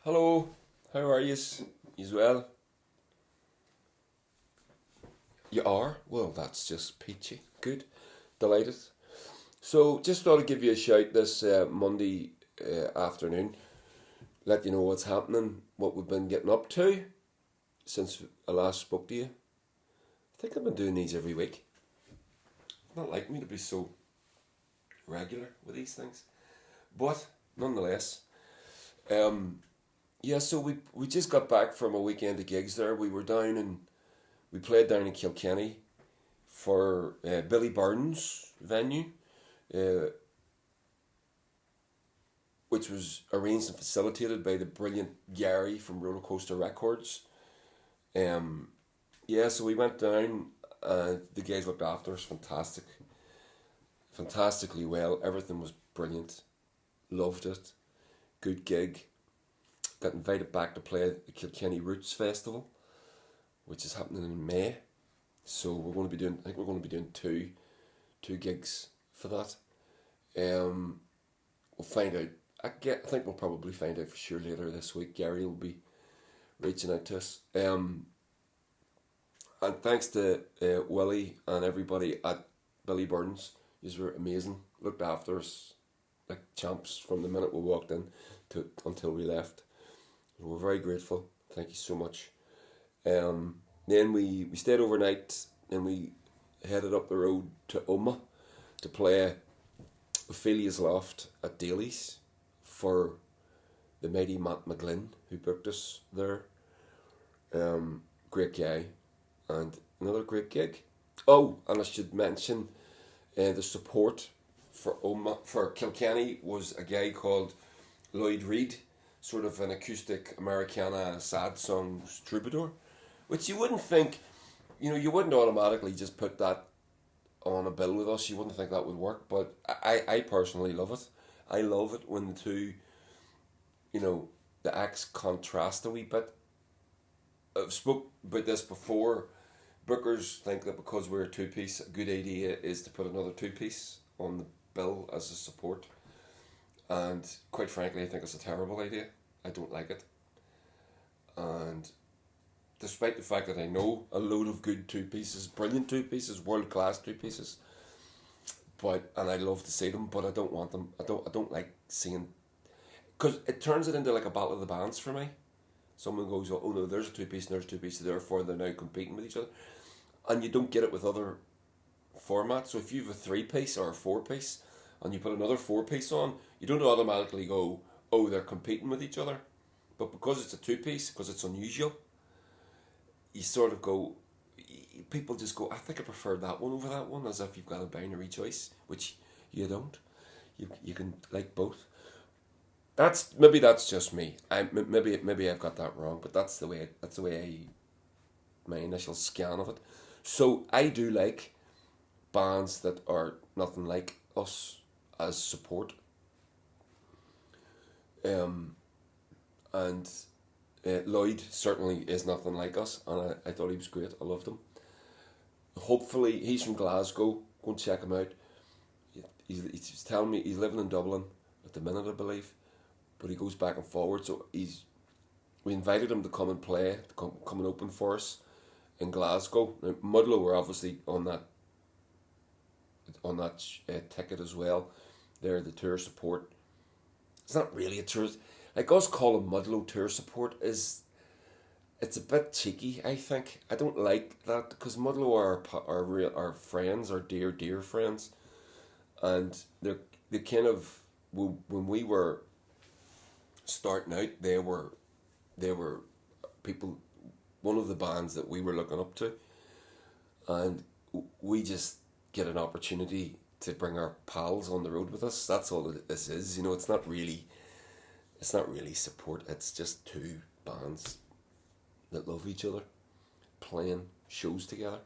Hello, how are yous? Yous well? You are? Well, that's just peachy. Good. Delighted. So, just thought I'd give you a shout this Monday afternoon. Let you know what's happening, what we've been getting up to since I last spoke to you. I think I've been doing these every week. It's not like me to be so regular with these things. But, nonetheless, um, yeah, so we just got back from a weekend of gigs there. We played down in Kilkenny for Billy Burns venue, uh, which was arranged and facilitated by the brilliant Gary from Roller Coaster Records. Um, yeah, so we went down. The guys looked after us, fantastically well. Everything was brilliant. Loved it. Good gig. Got invited back to play at the Kilkenny Roots Festival, which is happening in May. So we're going to be doing. I think we're going to be doing two gigs for that. We'll find out. I think we'll probably find out for sure later this week. Gary will be reaching out to us. And thanks to Willie and everybody at Billy Burns. These were amazing. Looked after us like champs from the minute we walked in to until we left. We're very grateful. Thank you so much. Then we stayed overnight and we headed up the road to Omagh to play Ophelia's Loft at Daly's for the mighty Matt McGlynn who booked us there. Great guy and another great gig. Oh, and I should mention the support for for Kilkenny was a guy called Lloyd Reid, sort of an acoustic Americana sad songs troubadour, which you wouldn't think, you wouldn't automatically just put that on a bill with us. You wouldn't think that would work, but I personally love it. I love it when the two, the acts contrast a wee bit. I've spoke about this before. Bookers think that because we're a two-piece, a good idea is to put another two-piece on the bill as a support. And quite frankly, I think it's a terrible idea. I don't like it. And despite the fact that I know a load of good two-pieces, brilliant two-pieces, world-class two-pieces, and I love to see them, but I don't want them. I don't like seeing, because it turns it into like a battle of the bands for me. Someone goes, oh no, there's a two-piece and there's a two-piece, therefore they're now competing with each other. And you don't get it with other formats. So if you have a three-piece or a four-piece, and you put another four-piece on, you don't automatically go, oh, they're competing with each other. But because it's a two-piece, because it's unusual, you sort of go, people just go, I think I prefer that one over that one, as if you've got a binary choice, which you don't. You can like both. Maybe that's just me. Maybe I've got that wrong, but that's the way my initial scan of it. So I do like bands that are nothing like us as support. And Lloyd certainly is nothing like us, and I thought he was great. I loved him. Hopefully, he's from Glasgow. Go and check him out. He's telling me he's living in Dublin at the minute, I believe, but he goes back and forward. So we invited him to come and play, to come and open for us in Glasgow. Now, Mudlow were obviously on that ticket as well. They're the tour support. It's not really a tour. Like us calling Mudlow tour support it's a bit cheeky. I think I don't like that because Mudlow are our friends, our dear friends, and they kind of, when we were starting out, they were people, one of the bands that we were looking up to, and we just get an opportunity to bring our pals on the road with us. That's all this is. It's not really support. It's just two bands that love each other playing shows together.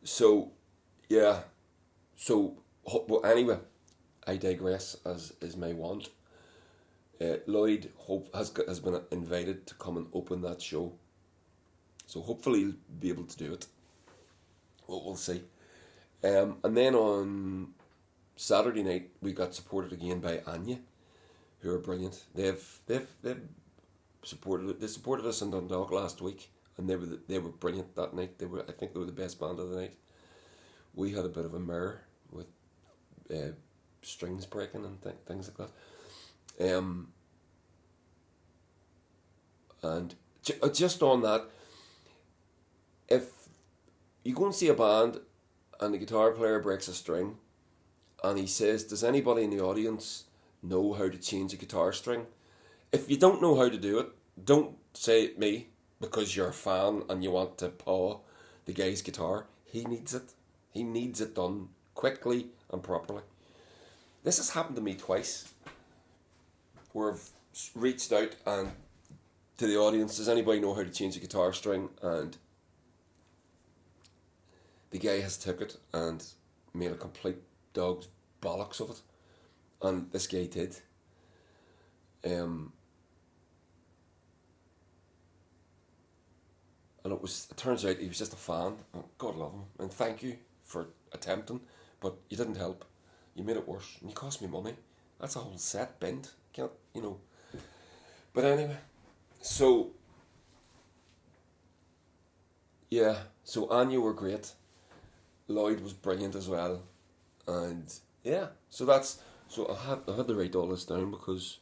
So yeah. So well, anyway, I digress, as is my want. Lloyd has been invited to come and open that show. So hopefully he'll be able to do it. We'll see. And then on Saturday night we got supported again by Anya, who are brilliant. They've supported us in Dundalk last week, and they were brilliant that night. I think they were the best band of the night. We had a bit of a mirror with strings breaking and things like that. And just on that, if you go and see a band and the guitar player breaks a string and he says, does anybody in the audience know how to change a guitar string? If you don't know how to do it, don't say it me because you're a fan and you want to paw the guy's guitar. He needs it. He needs it done quickly and properly. This has happened to me twice, where I've reached out and to the audience, does anybody know how to change a guitar string? And the guy has took it and made a complete dog's bollocks of it. And this guy did. And it turns out he was just a fan. God love him. And thank you for attempting. But you didn't help. You made it worse. And you cost me money. That's a whole set bent. Can't, But anyway. So, yeah. So Anya were great. Lloyd was brilliant as well. And yeah. So I had to write all this down because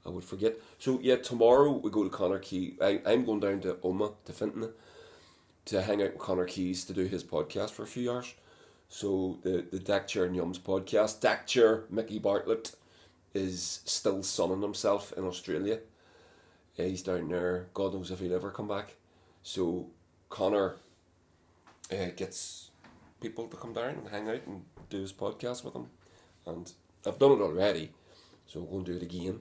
I would forget. So yeah, tomorrow we go to Connor Key. I'm going down to Omagh, to Fintona, to hang out with Connor Keys to do his podcast for a few hours. So the Deck Chair and Yums podcast. Deck Chair Mickey Bartlett is still sunning himself in Australia. He's down there. God knows if he'll ever come back. So Connor gets people to come down and hang out and do his podcast with him. And I've done it already, so I'm going to do it again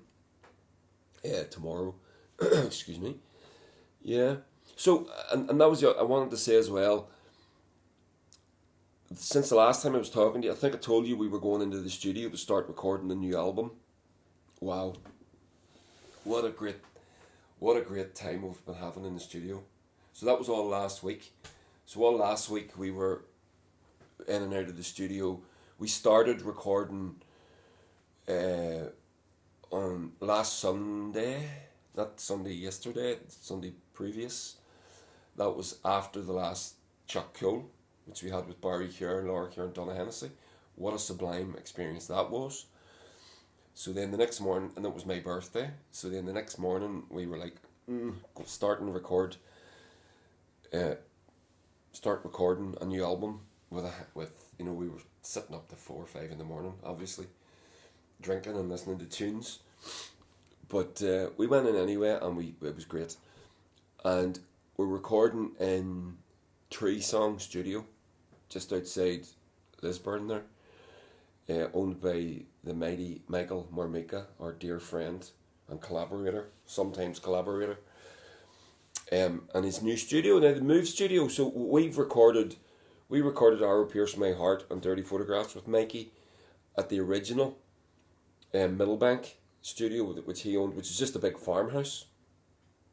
tomorrow. Excuse me. Yeah. So, and that was I wanted to say as well, since the last time I was talking to you, I think I told you we were going into the studio to start recording the new album. Wow. What a great time we've been having in the studio. So that was all last week. So all last week we were in and out of the studio. We started recording on last Sunday, not Sunday yesterday, Sunday previous. That was after the last Chuck Cole, which we had with Barry Cure and Laura Cure and Donna Hennessy. What a sublime experience that was. So then the next morning, and it was my birthday, so then the next morning we were like, start recording a new album with we were sitting up to 4 or 5 in the morning, obviously, drinking and listening to tunes. But we went in anyway, and it was great. And we're recording in Tree Song Studio, just outside Lisburn there, owned by the mighty Michael Marmika, our dear friend and sometimes collaborator. And his new studio, now the Move Studio. So we recorded Arrow Pierce My Heart and Dirty Photographs with Mikey at the original Middlebank studio, which he owned, which is just a big farmhouse.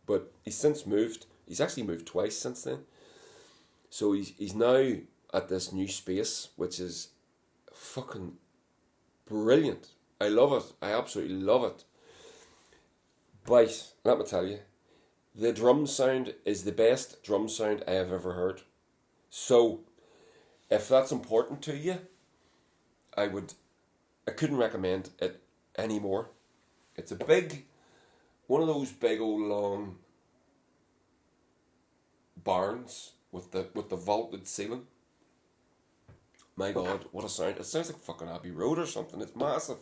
But he's since moved. He's actually moved twice since then. So he's now at this new space, which is fucking brilliant. I love it. I absolutely love it. But let me tell you, the drum sound is the best drum sound I have ever heard. So, if that's important to you, I couldn't recommend it anymore. It's one of those big old long barns with the vaulted ceiling. My God, what a sound. It sounds like fucking Abbey Road or something. It's massive.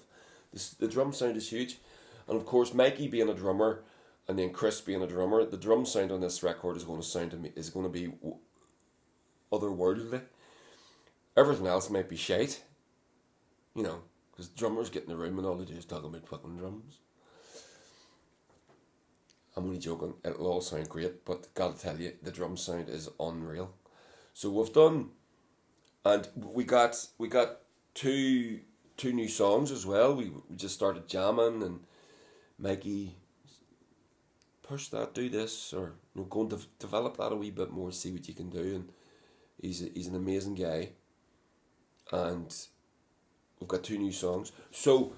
The drum sound is huge. And of course, Mikey being a drummer and then Chris being a drummer, the drum sound on this record is going to be otherworldly. Everything else might be shite. Because drummers get in the room and all they do is talk about fucking drums. I'm only joking. It'll all sound great, but gotta tell you, the drum sound is unreal. So we've done, and we got two new songs as well. We just started jamming, and Mikey push that, do this, or go and develop that a wee bit more, see what you can do. And he's an amazing guy, and we've got two new songs. So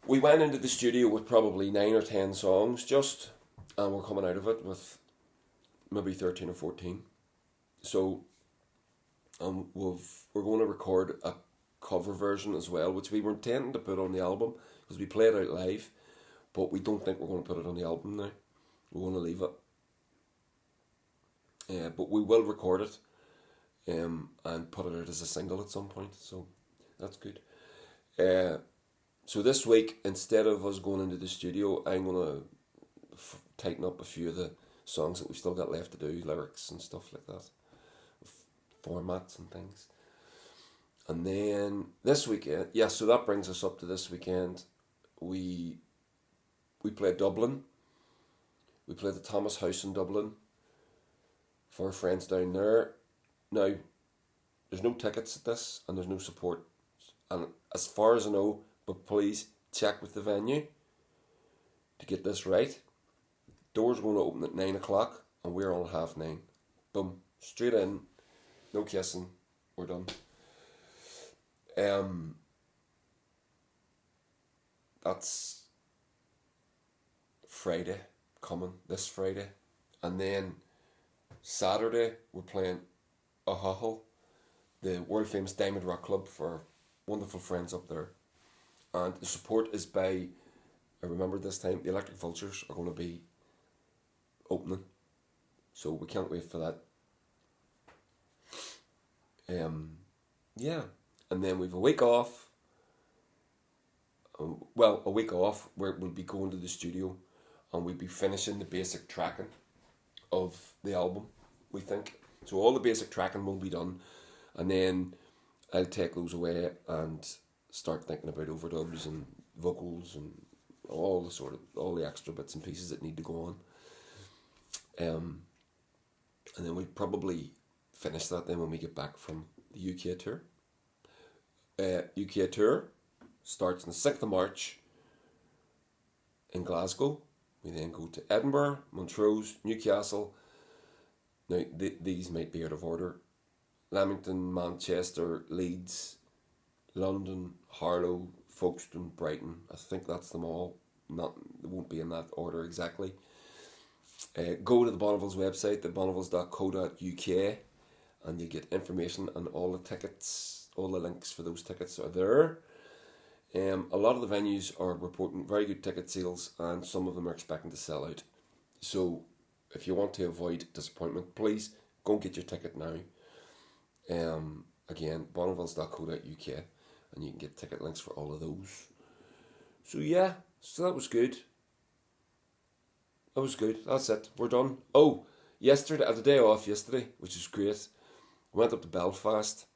we went into the studio with probably 9 or 10 songs just, and we're coming out of it with maybe 13 or 14. So we're going to record a cover version as well, which we were intending to put on the album because we play it out live, but we don't think we're going to put it on the album now. We're going to leave it. But we will record it and put it out as a single at some point, so that's good. So this week, instead of us going into the studio, I'm going to tighten up a few of the songs that we've still got left to do, lyrics and stuff like that, formats and things. And then this weekend, so that brings us up to this weekend. We play Dublin. We play the Thomas House in Dublin for our friends down there. Now, there's no tickets at this and there's no support. And as far as I know, but please check with the venue to get this right. Doors going to open at 9 o'clock and we're on 9:30. Boom. Straight in. No kissing. We're done. That's Friday coming, this Friday. And then Saturday we're playing O'Hull, the world famous Diamond Rock Club for wonderful friends up there. And the support is by, I remember this time, the Electric Vultures are going to be opening. So we can't wait for that. And then we've a week off. A week off where we'll be going to the studio and we'll be finishing the basic tracking of the album, we think. So all the basic tracking will be done, and then I'll take those away and start thinking about overdubs and vocals and all the extra bits and pieces that need to go on. And then we'll probably finish that then when we get back from the UK tour. UK tour starts on the 6th of March in Glasgow. We then go to Edinburgh, Montrose, Newcastle. Now, these might be out of order. Leamington, Manchester, Leeds, London, Harlow, Folkestone, Brighton. I think that's them all. It won't be in that order exactly. Go to the Bonneville's website, thebonnevilles.co.uk, and you get information on all the tickets. All the links for those tickets are there. A lot of the venues are reporting very good ticket sales, and some of them are expecting to sell out. So if you want to avoid disappointment, please go and get your ticket now. Again, bonnevilles.co.uk, and you can get ticket links for all of those. So that was good. That was good. That's it. We're done. Oh, yesterday, I had a day off yesterday, which is great. I went up to Belfast.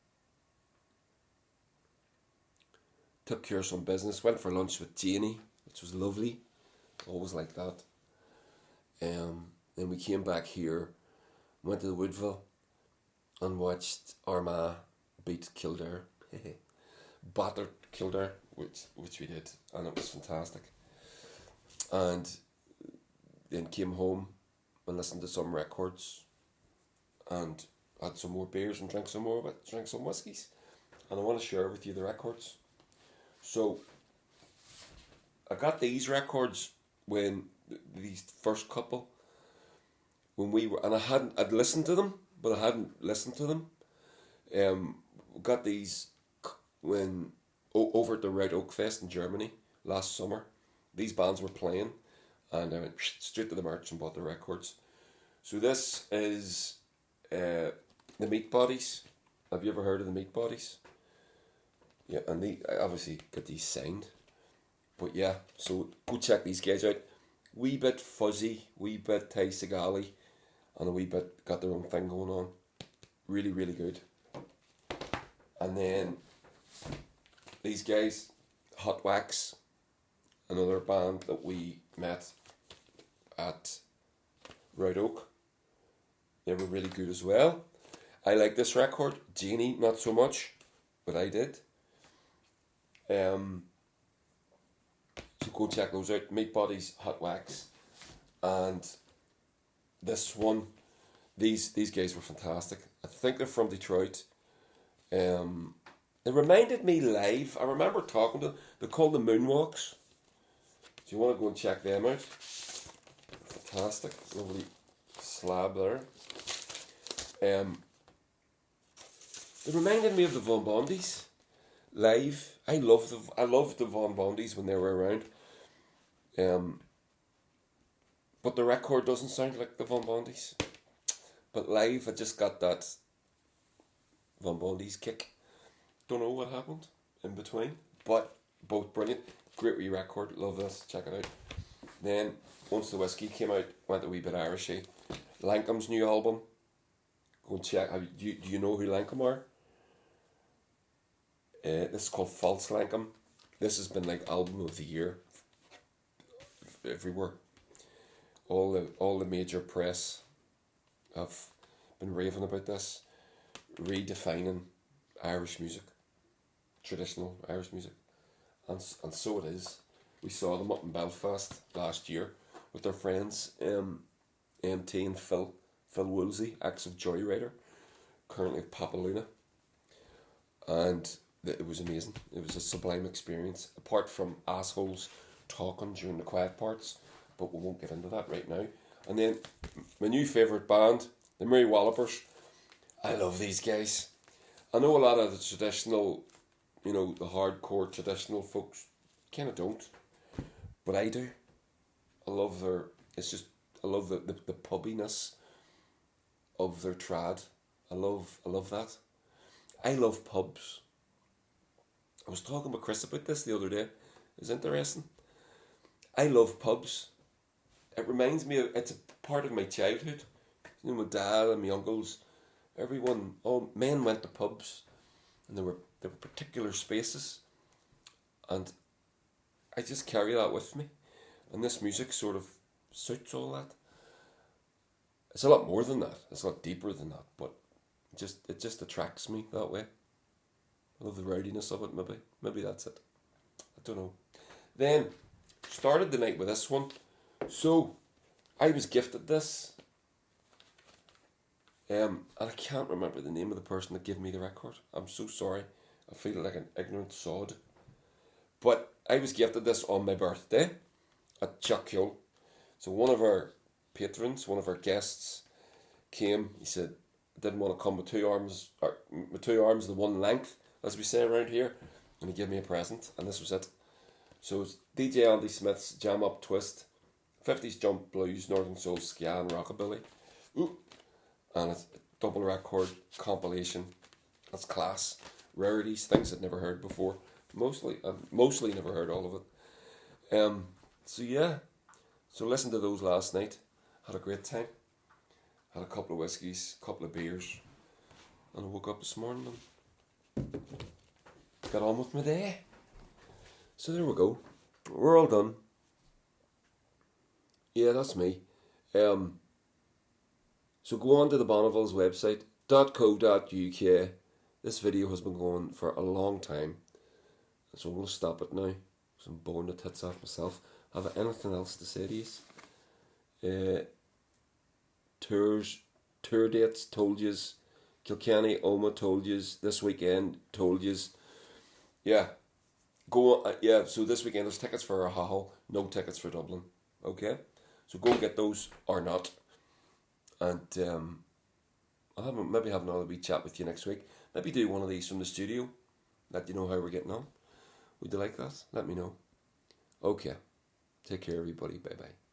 Took care of some business. Went for lunch with Janie, which was lovely. Always like that. Then we came back here, went to the Woodville, and watched Armagh beat Kildare. Battered Kildare, which we did, and it was fantastic. And then came home and listened to some records, and had some more beers and drank some whiskies. And I want to share with you the records. So, I got these records when these first couple, when we were, and I'd listened to them, but I hadn't listened to them. Got these when over at the Red Oak Fest in Germany last summer. These bands were playing, and I went straight to the merch and bought the records. So this is the Meat Bodies. Have you ever heard of the Meat Bodies? Yeah, and I obviously got these signed. But yeah, so go check these guys out. Wee bit fuzzy, wee bit Ty Segali, and a wee bit got their own thing going on. Really, really good. And then these guys, Hot Wax, another band that we met at Red Oak. They were really good as well. I like this record. Janie, not so much, but I did. So go check those out. Meat Bodies, Hot Wax, and this one. These guys were fantastic. I think they're from Detroit. They reminded me live. I remember talking to them. They're called the Moonwalks. So you want to go and check them out. Fantastic, lovely slab there. It reminded me of the Von Bondies live. I loved the Von Bondies when they were around. But the record doesn't sound like the Von Bondies. But live, I just got that Von Bondies kick. Don't know what happened in between, but both brilliant. Great wee record. Love this. Check it out. Then once the whiskey came out, went a wee bit Irishy. Lankam's new album. Go and check. Do you know who Lancam are? This is called False Lancam. This has been like album of the year everywhere. All the major press have been raving about this, redefining Irish music, traditional Irish music, and so it is. We saw them up in Belfast last year with their friends, MT and Phil Woolsey, ex of Joyrider, currently at Papaluna, and it was amazing. It was a sublime experience, apart from assholes talking during the quiet parts, but we won't get into that right now. And then my new favourite band, the Murray Wallopers. I love these guys. I know a lot of the traditional, the hardcore traditional folks kind of don't, but I do. I love I love the pubbiness of their trad. I love that. I love pubs. I was talking with Chris about this the other day. It's interesting. I love pubs. It reminds me it's a part of my childhood. My dad and my uncles, everyone, all men went to pubs, and there were particular spaces, and I just carry that with me, and this music sort of suits all that. It's a lot more than that. It's a lot deeper than that, but it just attracts me that way. I love the rowdiness of it, maybe. Maybe that's it. I don't know. Then, started the night with this one. So, I was gifted this. And I can't remember the name of the person that gave me the record. I'm so sorry. I feel like an ignorant sod. But I was gifted this on my birthday at Chuckhill. So one of our patrons, one of our guests, came. He said, didn't want to come with two arms the one length, as we say around here, and he gave me a present, and this was it. So it's DJ Andy Smith's Jam Up Twist, 50s Jump Blues, Northern Soul, Ska and Rockabilly. Ooh. And it's a double record compilation. That's class. Rarities, things I'd never heard before. Mostly never heard all of it. So yeah. So listened to those last night. Had a great time. Had a couple of whiskies, a couple of beers, and I woke up this morning and got on with my day. So there we go. We're all done. Yeah, that's me. So go on to the Bonneville's website, .co.uk. This video has been going for a long time, so I'm going to stop it now, because I'm boring the tits off myself. Have I anything else to say to you? Tour dates, told yous. Kilkenny, Omagh, told yous. This weekend, told yous. Yeah. Go on, yeah, so this weekend there's tickets for Hull, no tickets for Dublin. Okay? So go and get those, or not. And I'll maybe have another wee chat with you next week. Maybe do one of these from the studio. Let you know how we're getting on. Would you like that? Let me know. Okay. Take care, everybody. Bye-bye.